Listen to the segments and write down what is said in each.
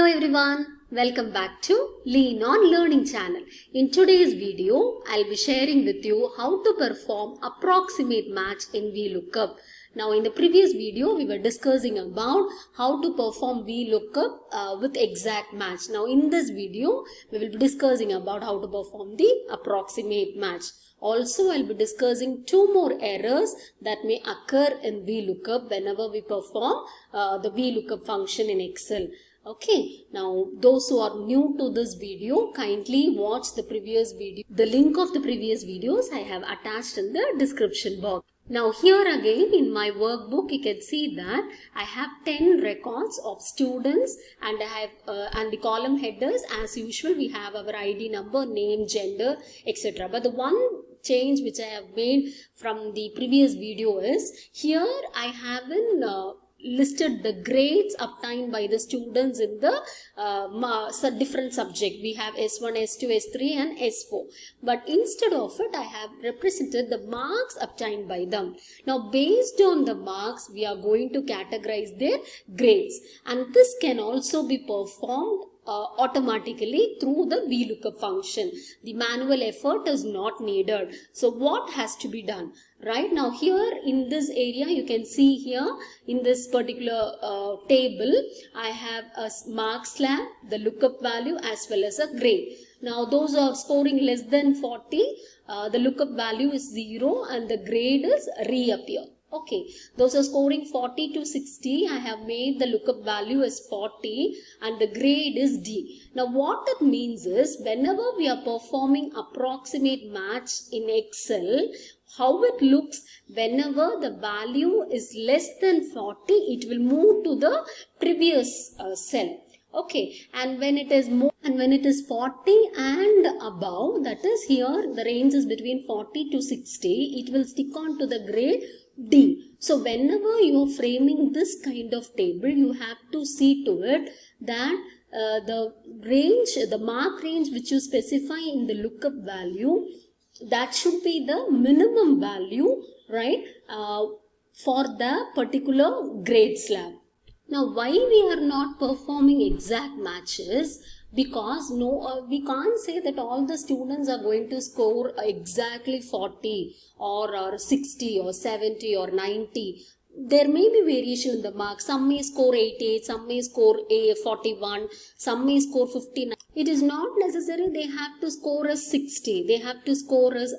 everyone, welcome back to Lean On Learning channel. In today's video, I'll be sharing with you how to perform approximate match in VLOOKUP. Now in the previous video, we were discussing about how to perform VLOOKUP with exact match. Now in this video, we will be discussing about how to perform the approximate match. Also, I'll be discussing two more errors that may occur in VLOOKUP whenever we perform the VLOOKUP function in Excel. Okay, now those who are new to this video, kindly watch the previous video. The link of the previous videos I have attached in the description box. Now here again in my workbook you can see that I have 10 records of students and I have and the column headers as usual we have our ID number, name, gender, etc. But the one change which I have made from the previous video is here I haven't listed the grades obtained by the students in the different subject. We have S1, S2, S3 and S4. But instead of it, I have represented the marks obtained by them. Now, based on the marks, we are going to categorize their grades. And this can also be performed automatically through the VLOOKUP function. The manual effort is not needed. So what has to be done? Right now here in this area you can see here in this particular table I have a mark slab, the lookup value as well as a grade. Now those are scoring less than 40, the lookup value is 0 and the grade is reappear. Okay, those are scoring 40 to 60. I have made the lookup value as 40 and the grade is D. Now what it means is whenever we are performing approximate match in Excel, how it looks whenever the value is less than 40, it will move to the previous cell. Okay, and when it is more and when it is 40 and above, that is here the range is between 40 to 60, it will stick on to the grade D. So whenever you are framing this kind of table, you have to see to it that the range, the mark range which you specify in the lookup value, that should be the minimum value, right, for the particular grade slab. Now why we are not performing exact matches? Because we can't say that all the students are going to score exactly 40 or 60 or 70 or 90. There may be variation in the marks. Some may score 88, some may score 41, some may score 59. It is not necessary they have to score as 60. They have to score as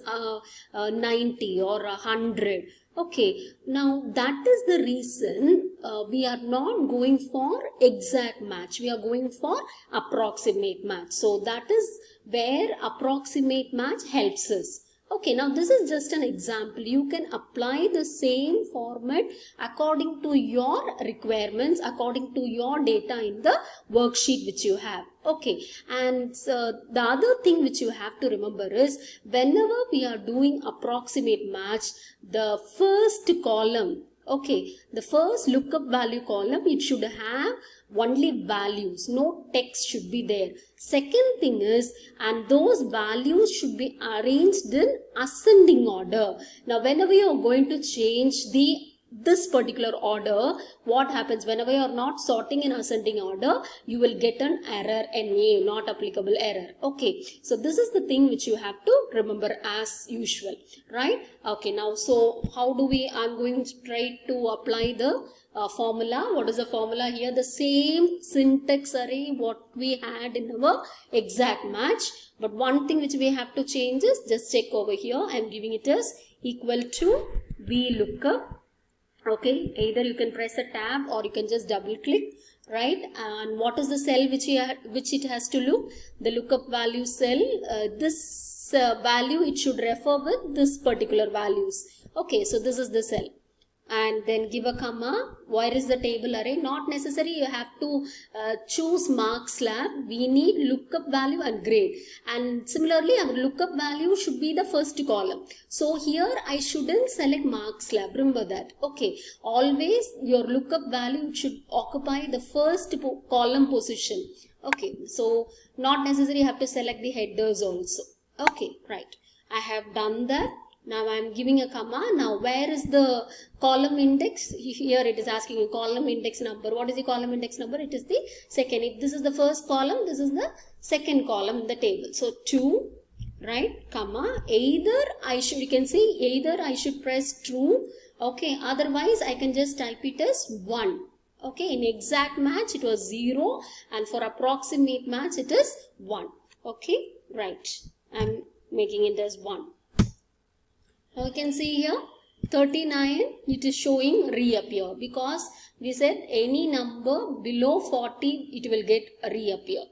90 or 100. Okay, now that is the reason we are not going for exact match. We are going for approximate match. So that is where approximate match helps us. Okay, now this is just an example. You can apply the same format according to your requirements, according to your data in the worksheet which you have. Okay, and the other thing which you have to remember is whenever we are doing approximate match, the first column, okay, the first lookup value column, it should have only values, no text should be there. Second thing is, and those values should be arranged in ascending order. Now whenever you are going to change this particular order, what happens whenever you are not sorting in ascending order, you will get an error, NA, not applicable error. Okay, so this is the thing which you have to remember as usual, right? Okay, now so how do we, I'm going to try to apply the formula. What is the formula here? The same syntax array what we had in our exact match, but one thing which we have to change is, just check over here, I am giving it as equal to VLOOKUP. Okay, either you can press a tab or you can just double click, right? And what is the cell which it has to look? The lookup value cell, this value it should refer with this particular values. Okay, so this is the cell. And then give a comma. Where is the table array? Not necessary you have to choose mark slab. We need lookup value and grade. And similarly our lookup value should be the first column. So here I shouldn't select mark slab. Remember that. Okay. Always your lookup value should occupy the first column position. Okay. So not necessary you have to select the headers also. Okay. Right. I have done that. Now I am giving a comma. Now where is the column index? Here it is asking you column index number. What is the column index number? It is the second. If this is the first column, this is the second column in the table. So 2, right, comma, either I should, you can see, either I should press true, okay, otherwise I can just type it as 1. Okay, in exact match it was 0 and for approximate match it is 1. Okay, right, I am making it as 1. Now you can see here 39, it is showing reappear because we said any number below 40 it will get reappear.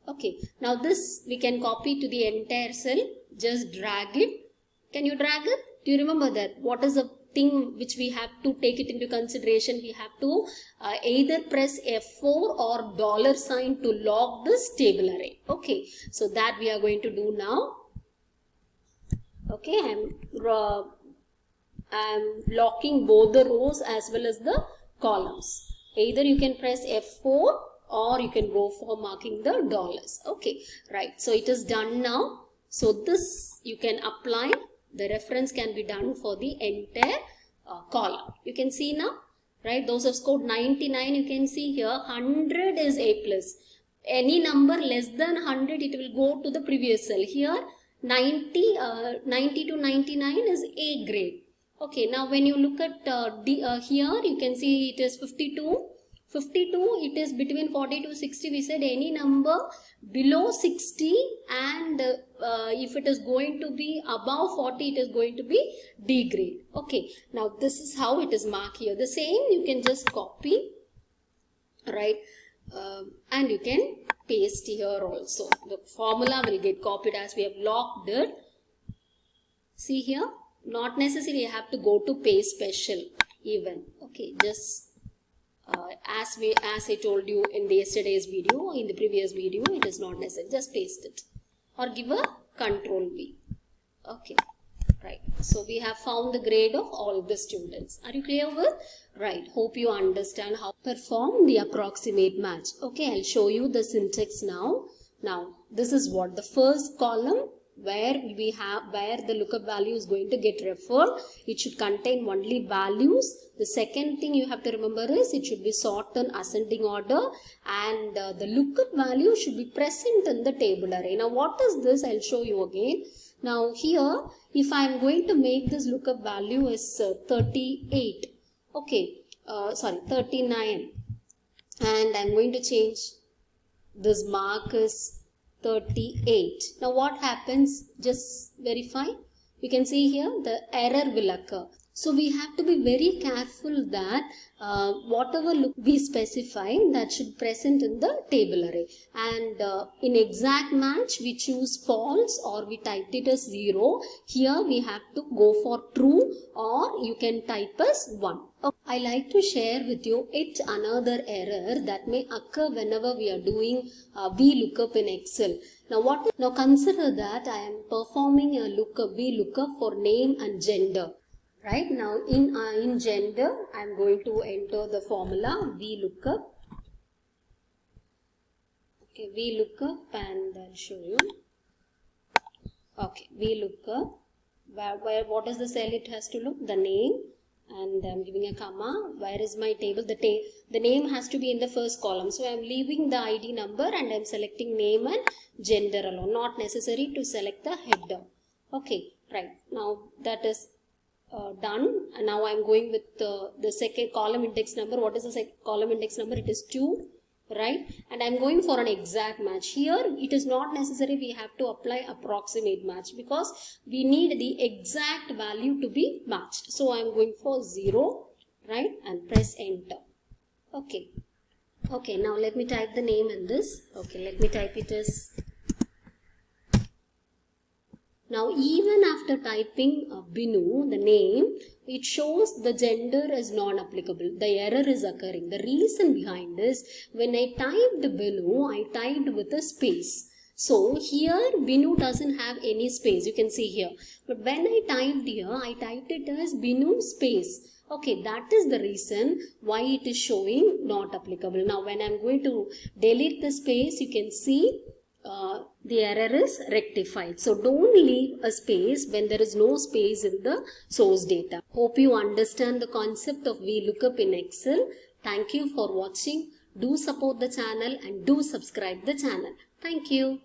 Okay, now this we can copy to the entire cell, just drag it. Can you drag it? Do you remember that? What is the thing which we have to take it into consideration? We have to either press F4 or $ to lock this table array. Okay, so that we are going to do now. Okay, I'm locking both the rows as well as the columns. Either you can press F4 or you can go for marking the $. Okay, right. So it is done now. So this you can apply. The reference can be done for the entire column. You can see now, right? Those have scored 99. You can see here 100 is A plus. Any number less than 100, it will go to the previous cell. Here 90 to 99 is A grade. Okay, now when you look at here, you can see it is 52. 52, it is between 40 to 60. We said any number below 60 and if it is going to be above 40, it is going to be D grade. Okay, now this is how it is marked here. The same you can just copy, right, and you can paste here also. The formula will get copied as we have locked it. See here, not necessarily you have to go to paste special even. Okay, just as I told you in the yesterday's video, in the previous video, it is not necessary. Just paste it or give a Control V. Okay, right. So we have found the grade of all the students. Are you clear with? Right. Hope you understand how to perform the approximate match. Okay, I'll show you the syntax now. Now this is what the first column where the lookup value is going to get referred. It should contain only values. The second thing you have to remember is it should be sorted in ascending order and the lookup value should be present in the table array. Now what is this? I'll show you again. Now here, if I am going to make this lookup value is 38, okay, 39, and I'm going to change this mark is 38. Now what happens? Just verify. You can see here the error will occur. So we have to be very careful that whatever look we specify that should present in the table array. And in exact match we choose false or we typed it as 0. Here we have to go for true or you can type as 1. I like to share with you yet another error that may occur whenever we are doing VLOOKUP in Excel. Now consider that I am performing a VLOOKUP for name and gender. Right now in gender I am going to enter the formula VLOOKUP. Okay, VLOOKUP and I'll show you. Okay, VLOOKUP. What is the cell it has to look? The name. And I'm giving a comma. Where is my table? The name has to be in the first column. So I'm leaving the ID number and I'm selecting name and gender alone. Not necessary to select the header. Okay, right. Now that is done. And now I'm going with the second column index number. What is the second column index number? It is 2. Right, and I'm going for an exact match. Here it is not necessary we have to apply approximate match because we need the exact value to be matched. So I'm going for 0, right, and press enter. Okay, now let me type the name in this. Okay, let me type it as. Now even after typing Binu, the name, it shows the gender is non-applicable. The error is occurring. The reason behind this, when I typed Binu, I typed with a space. So here Binu doesn't have any space. You can see here. But when I typed here, I typed it as Binu space. Okay, that is the reason why it is showing not applicable. Now when I'm going to delete the space, you can see the error is rectified. So don't leave a space when there is no space in the source data. Hope you understand the concept of VLOOKUP in Excel. Thank you for watching. Do support the channel and do subscribe the channel. Thank you.